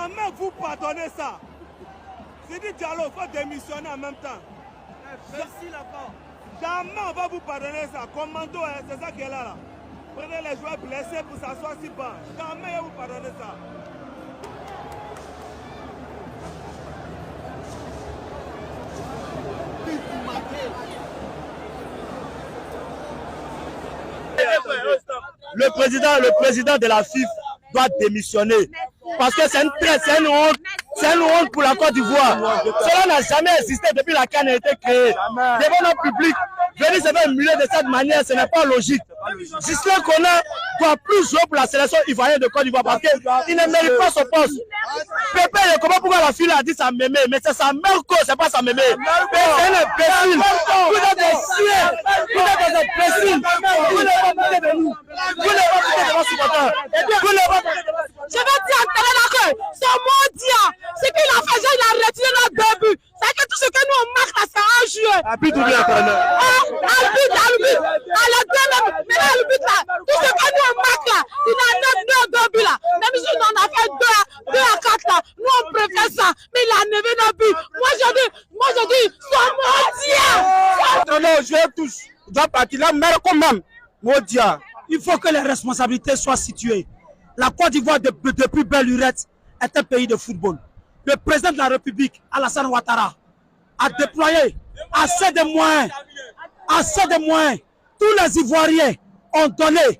Jamais vous pardonnez ça. Sidi Diallo, il faut démissionner en même temps. Jamais on va vous pardonner ça. Commando, c'est ça qui est là. Prenez les joueurs blessés pour s'asseoir si bas. Jamais vous pardonnez ça. Le président de la FIF doit démissionner. Parce que c'est une honte pour la Côte d'Ivoire. Cela n'a jamais existé depuis la CAN a été créée. Devant notre public, venir se faire humilier de cette manière, ce n'est pas logique. Gislain Koné doit plus jouer pour la sélection ivoirienne de Côte d'Ivoire parce qu'il ne mérite pas son poste. Pépé, je comprends pourquoi la fille a dit sa mémé, mais c'est sa mère que c'est pas sa mémé. C'est un imbécile. Vous êtes des chiens. Vous êtes des imbéciles. Vous ne pas parler de nous. Vous ne pas parler de vos supporters. Je vais dire à Télé que son mondial, ce qu'il a fait, il a retiré notre début. C'est que tout ce que nous on marque là, c'est un jeu. Arbitre ou bien entraîneur? Arbitre. Maintenant le but là, tout ce que nous on marque là, il a 9 buts là. Même si on a fait 2 à 4 là, nous on préfère ça. Mais il a 9 buts. Moi je dis, son mondial. Non, je tous. Je dois partir là, mais quand même. Mondial. Il faut que les responsabilités soient situées. La Côte d'Ivoire, depuis belle lurette, est un pays de football. Le président de la République, Alassane Ouattara, a déployé assez de moyens. Tous les Ivoiriens ont donné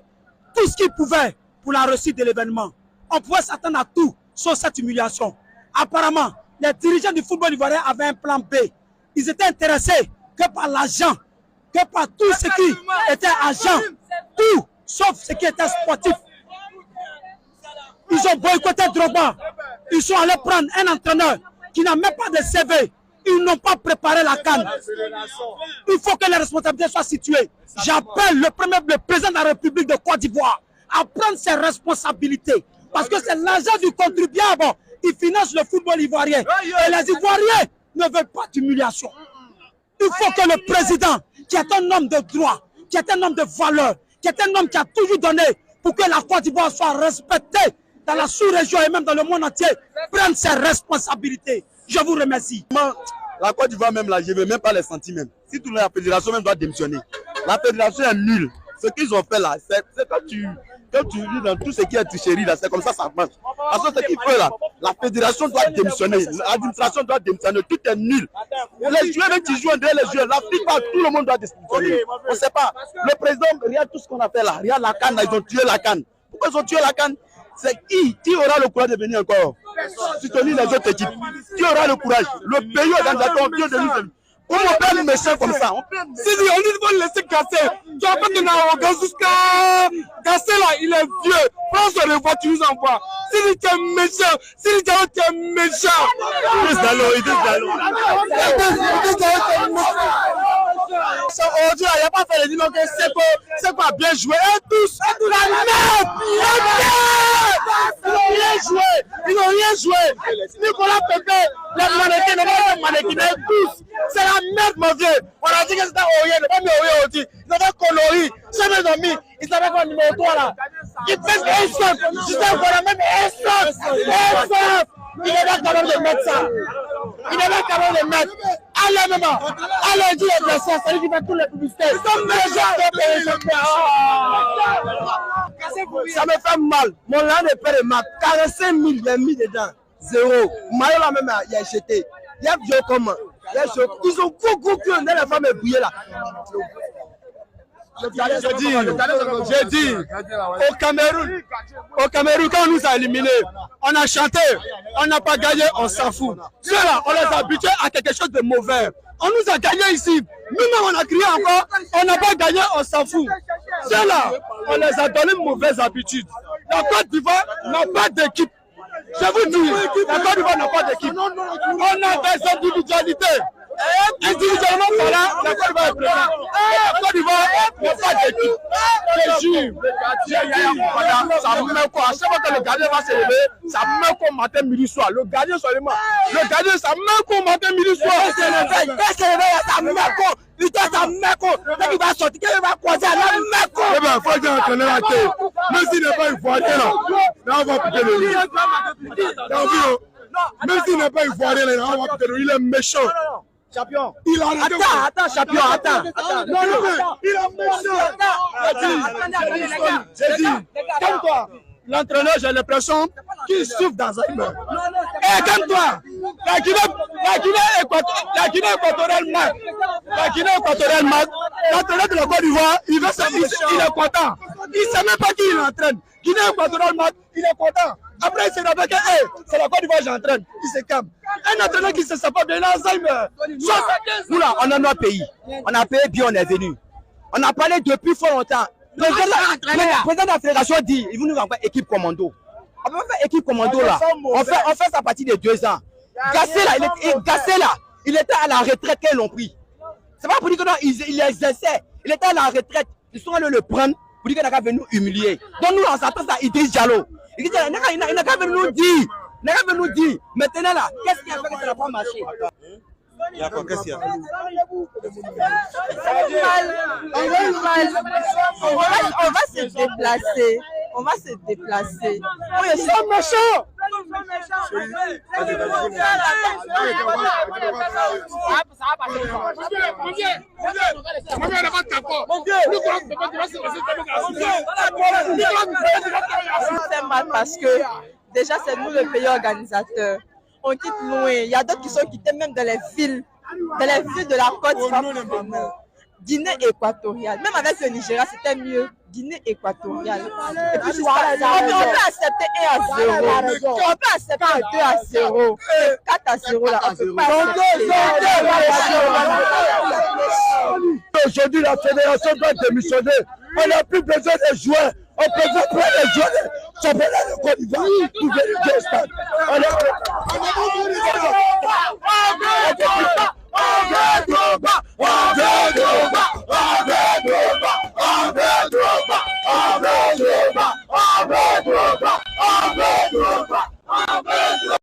tout ce qu'ils pouvaient pour la réussite de l'événement. On pouvait s'attendre à tout, sauf cette humiliation. Apparemment, les dirigeants du football ivoirien avaient un plan B. Ils étaient intéressés que par l'argent, que par tout ce qui était argent, tout, sauf ce qui était sportif. Ils ont boycotté Drogba. Ils sont allés prendre un entraîneur qui n'a même pas de CV. Ils n'ont pas préparé la CAN. Il faut que les responsabilités soient situées. J'appelle le président de la République de Côte d'Ivoire à prendre ses responsabilités. Parce que c'est l'argent du contribuable qui finance le football ivoirien. Et les Ivoiriens ne veulent pas d'humiliation. Il faut que le président, qui est un homme de droit, qui est un homme de valeur, qui est un homme qui a toujours donné pour que la Côte d'Ivoire soit respectée dans la sous-région et même dans le monde entier, prendre ses responsabilités. Je vous remercie. La Côte d'Ivoire même là, je ne veux même pas les sentir même. Si toute la fédération même doit démissionner. La fédération est nulle. Ce qu'ils ont fait là, c'est quand tu lis dans tout ce qui est tricherie là, c'est comme ça marche. Parce que ce qu'il faut là, la fédération doit démissionner, l'administration doit démissionner, tout est nul. Les joueurs même qui jouent derrière les joueurs, l'Afrique, tout le monde doit démissionner. On ne sait pas. Le président, regarde tout ce qu'on a fait là, regarde la CAN, ils ont tué la CAN. Pourquoi ils ont tué la CAN? C'est qui aura le courage de venir encore soutenir les autres équipes? Qui aura le courage? Le pays organisateur, Dieu de nous. Comment on peut être méchant comme ça? Si on dit qu'il faut le laisser casser, tu vas pas donner arrogance jusqu'à casser là, il est vieux. Prends sur les voitures, nous envoie. Si tu es méchant, tu es méchant. Aujourd'hui, il n'y a pas fait les dimanches, c'est pas bien joué. Et tous, la merde! Ils n'ont rien joué. Nicolas Pépé, les mannequins n'ont pas mannequins, tous. C'est la merde, mon vieux. On a dit que c'était Oye, n'est pas mis Oye aussi. Ils ont fait coloris. Jamais ils ont mis. Ils savaient quoi, numéro 3 là. Ils pèsent un soif. Je sais qu'on a même un soif. Il est là quand même de mettre ça. Il est là quand même de mettre. Allez, maman. Allez, dis les blessés. C'est lui qui fait toutes les publicités. Ça me fait mal. Mon land de père est mal. 45 000, il a mis dedans. 0. Maillot là même, il a jeté. Il y a vieux comment. Ils ont beaucoup que la femme est bouillée là. J'ai dit, au Cameroun, quand on nous a éliminés, on a chanté, on n'a pas gagné, on s'en fout. Ceux-là, on les a habitués à quelque chose de mauvais. On nous a gagné ici. Nous-mêmes, on a crié encore, on n'a pas gagné, on s'en fout. Ceux-là, on les a donné de mauvaises habitudes. La Côte d'Ivoire n'a pas d'équipe. Je vous dis, la Côte d'Ivoire n'a pas d'équipe. On a des individualités. Individuellement parlant, la Côte d'Ivoire est présente. La Côte d'Ivoire n'est pas d'équipe. Je jure, ça me met quoi? À chaque fois que le gardien va se lever, ça me met quoi matin, midi, soir. Le gardien seulement. Le gardien, ça me met quoi matin, midi, soir. Qu'est-ce que ça me met quoi? Putain, ça me met quoi? Dès qu'il va sortir, qu'il va croiser, ça me met quoi? Eh ben, il faut dire entraîneur à terre. Même s'il n'est pas ivoirien, là, on va piquer le lit. Même s'il n'est pas ivoirien, là, on va piquer le lit. Il est méchant. Champion. Il a attends, champion, attends. Non, il est méchant. J'ai dit, calme-toi. L'entraîneur, j'ai l'impression qu'il souffre d'Alzheimer. Eh, calme-toi. La Guinée équatoriale marque. L'entraîneur de la Côte d'Ivoire, il est content. Il ne sait même pas qui il entraîne. Guinée équatoriale marque, il est content. Après, il se rappelle que c'est la Côte d'Ivoire que j'entraîne. Il se calme. Un entraîneur qui se sait pas bien, il a Alzheimer. Nous là, on a notre pays. On a payé bien, on est venu. On a parlé depuis fort longtemps. Le président de la fédération dit, il veut nous envoyer équipe commando. On peut faire équipe commando là. On fait ça à partir de 2 ans. Gassé là, il était à la retraite quand ils l'ont pris. C'est pas pour dire que non, il exerçait. Il était à la retraite. Ils sont allés le prendre pour dire qu'il n'a qu'à venir nous humilier. Donc nous, on s'attend à Idriss Diallo. Il n'a qu'à venir nous dire. Maintenant là, qu'est-ce qui a fait que ça n'a pas marché? D'accord, qu'est-ce qu'il y a? On va se déplacer. Oh, ils sont méchants. C'est mal parce que déjà c'est nous le pays organisateur. On quitte loin. Il y a d'autres qui sont quittés même dans les villes de la Côte d'Ivoire. Guinée équatoriale. Même avec le Nigeria, c'était mieux. Guinée équatoriale. Et puis on peut accepter 1-0. On peut accepter 2-0. 4-0 là. On peut pas accepter. Aujourd'hui, la fédération doit démissionner. On n'a plus besoin de joueurs. On présente pas les joueurs. Championnat de Côte d'Ivoire pour venir au stade.